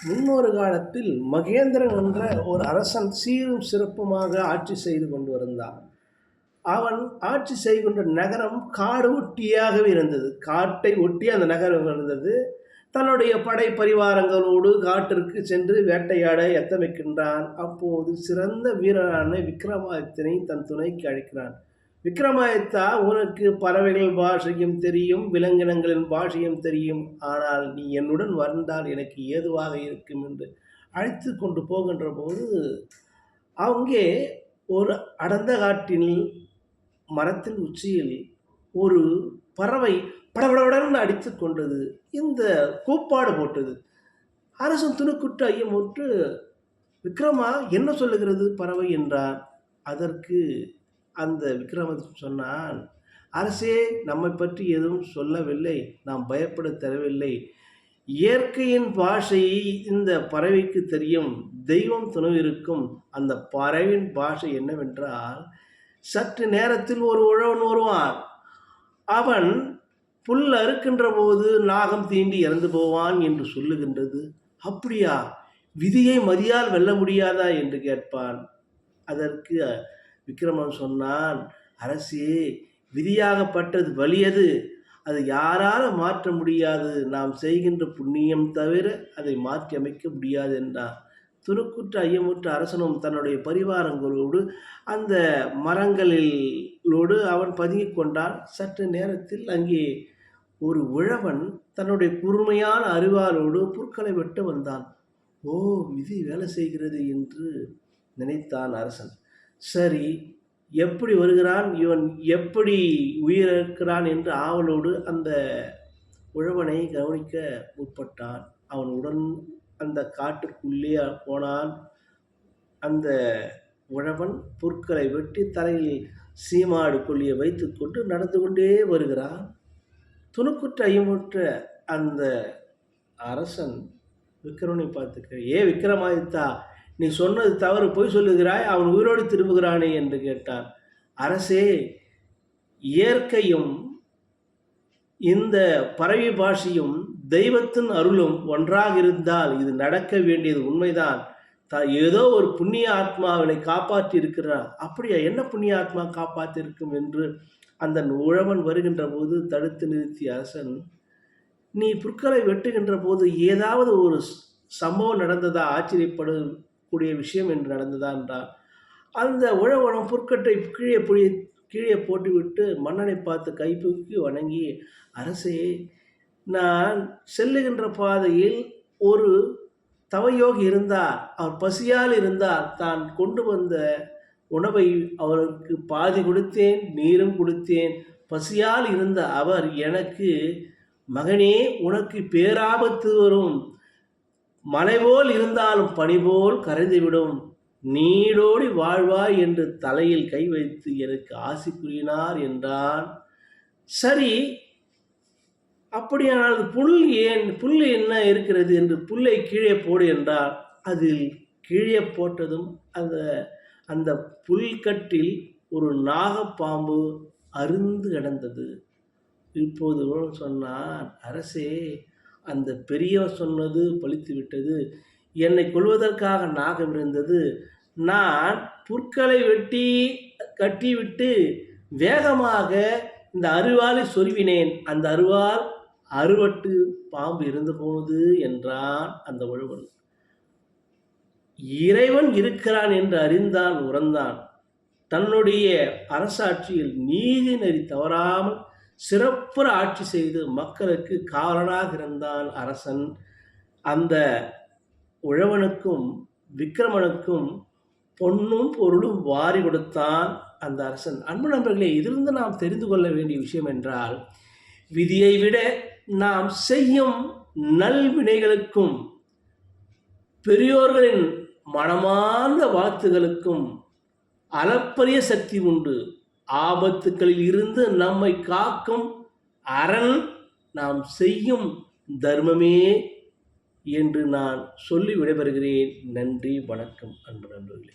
முன்னொரு காலத்தில் மகேந்திரன் என்ற ஒரு அரசன் சீரும் சிறப்புமாக ஆட்சி செய்து கொண்டு வந்தான். அவன் ஆட்சி செய்கின்ற நகரம் காடு ஒட்டியாகவே இருந்தது. காட்டை ஒட்டி அந்த நகரம் இருந்தது. தன்னுடைய படை பரிவாரங்களோடு காட்டிற்கு சென்று வேட்டையாட எத்தமிக்கின்றான். அப்போது சிறந்த வீரரான விக்ரமாதித்தனை தன் துணைக்கு அழைக்கிறான். விக்ரமாதித்தா, உனக்கு பறவைகள் பாஷையும் தெரியும், விலங்கினங்களின் பாஷையும் தெரியும். ஆனால் நீ என்னுடன் வந்தால் எனக்கு ஏதுவாக இருக்கும் என்று அழைத்து கொண்டு போகின்ற போது அங்கே ஒரு அடர்ந்த காட்டில் மரத்தின் உச்சியில் ஒரு பறவை படபடவுடன் அடித்து கொண்டது. இந்த கூப்பாடு போட்டது. அரசன் துணுக்குற்று ஐயமுற்று, விக்ரமா, என்ன சொல்லுகிறது பறவை என்றார். அதற்கு அந்த விக்ரமாதித்தன் சொன்னான், அரசே, நம்மை பற்றி எதுவும் சொல்லவில்லை, நாம் பயப்பட தேவையில்லை. இயற்கையின் பாஷை இந்த பறவைக்கு தெரியும், தெய்வம் துணைவிருக்கும். அந்த பறவையின் பாஷை என்னவென்றால், சற்று நேரத்தில் ஒரு உழவன் வருவான். அவன் புல் அறுக்கின்ற போது நாகம் தீண்டி இறந்து போவான் என்று சொல்லுகின்றது. அப்படியா? விதியை மதியால் வெல்ல முடியாதா என்று கேட்பான். அதற்கு விக்ரமன் சொன்னான், அரசே, விதியாகப்பட்டது வலியது, அது யாரால மாற்ற முடியாது. நாம் செய்கின்ற புண்ணியம் தவிர அதை மாற்றி அமைக்க முடியாது என்றான். துணுக்குற்ற ஐயமுற்ற அரசனும் தன்னுடைய பரிவாரங்களோடு அந்த மரங்களோடு அவன் பதுங்கிக் கொண்டான். சற்று நேரத்தில் அங்கே ஒரு உழவன் தன்னுடைய கூர்மையான அரிவாளோடு புற்களை வெட்ட வந்தான். ஓ, விதி வேலை செய்கிறது என்று நினைத்தான் அரசன். சரி, எப்படி வருகிறான், இவன் எப்படி உயிரிழக்கிறான் என்று ஆவலோடு அந்த உழவனை கவனிக்க முற்பட்டான். அவன் உடன் அந்த காட்டிற்குள்ளே போனான். அந்த உழவன் புற்களை வெட்டி தலையில் சீமாடு கொள்ளியை வைத்து கொண்டு நடந்து கொண்டே வருகிறான். துணுக்குற்ற ஐயமுற்ற அந்த அரசன் விக்ரமனை பார்த்துக்க, ஏ விக்ரமாதித்தா, நீ சொன்னது தவறு, பொய் சொல்லுகிறாய், அவன் உயிரோடு திரும்புகிறானே என்று கேட்டான். அரசே, இயற்கையும் இந்த பறவை பாஷையும் தெய்வத்தின் அருளும் ஒன்றாக இருந்தால் இது நடக்க வேண்டியது உண்மைதான். ஏதோ ஒரு புண்ணிய ஆத்மாவினை காப்பாற்றி இருக்கிறார். அப்படியா? என்ன புண்ணிய ஆத்மா காப்பாற்றிருக்கும் என்று அந்த உழவன் வருகின்ற போது தடுத்து நிறுத்திய அரசன், நீ புற்களை வெட்டுகின்ற போது ஏதாவது ஒரு சம்பவம் நடந்ததா, ஆச்சரியப்படக்கூடிய விஷயம் என்று நடந்ததா என்றார். அந்த உழவனும் புற்கட்டை கீழே போட்டுவிட்டு மன்னனை பார்த்து கைதூக்கி வணங்கி, அரசே, நான் செல்லுகின்ற பாதையில் ஒரு தவயோகி இருந்தார். அவர் பசியால் இருந்தார். தான் கொண்டு வந்த உணவை அவருக்கு பாதி கொடுத்தேன், நீரும் கொடுத்தேன். பசியால் இருந்த அவர் எனக்கு, மகனே, உனக்கு பேராபத்து வரும், மலை போல் இருந்தாலும் பனி போல் கரைந்துவிடும், நீடோடி வாழ்வாய் என்று தலையில் கை வைத்து எனக்கு ஆசி கூறினார் என்றான். சரி, அப்படியானால் புல் என்ன இருக்கிறது என்று புல்லை கீழே போடு என்றார். அதில் கீழே போட்டதும் அந்த புல்கட்டில் ஒரு நாகப்பாம்பு அருந்து கிடந்தது. இப்போது சொன்னான், அரசே, அந்த பெரியவர் சொன்னது பலித்து விட்டது. என்னை கொல்வதற்காக நாகம் இருந்தது. நான் புற்களை வெட்டி கட்டிவிட்டு வேகமாக இந்த அருவாளை சொருவினேன். அந்த அருவாள் அறுவட்டு பாம்பு இருந்து போனது என்றான் அந்த உழவன். இறைவன் இருக்கிறான் என்று அறிந்தான், உறந்தான். தன்னுடைய அரசாட்சியில் நீதி நெறி தவறாமல் சிறப்புற ஆட்சி செய்து மக்களுக்கு காவலனாக இருந்தான் அரசன். அந்த உழவனுக்கும் விக்ரமனுக்கும் பொன்னும் பொருளும் வாரி கொடுத்தான் அந்த அரசன். அன்பு நண்பர்களே, இதிலிருந்து நாம் தெரிந்து கொள்ள வேண்டிய விஷயம் என்றால், விதியை விட நாம் செய்யும் நல்வினைகளுக்கும் பெரியோர்களின் மனமார்ந்த வாழ்த்துகளுக்கும் அளப்பரிய சக்தி உண்டு. ஆபத்துக்களில் இருந்து நம்மை காக்கும் அரண் நாம் செய்யும் தர்மமே என்று நான் சொல்லி விடைபெறுகிறேன். நன்றி, வணக்கம் அன்பு நண்பர்களே.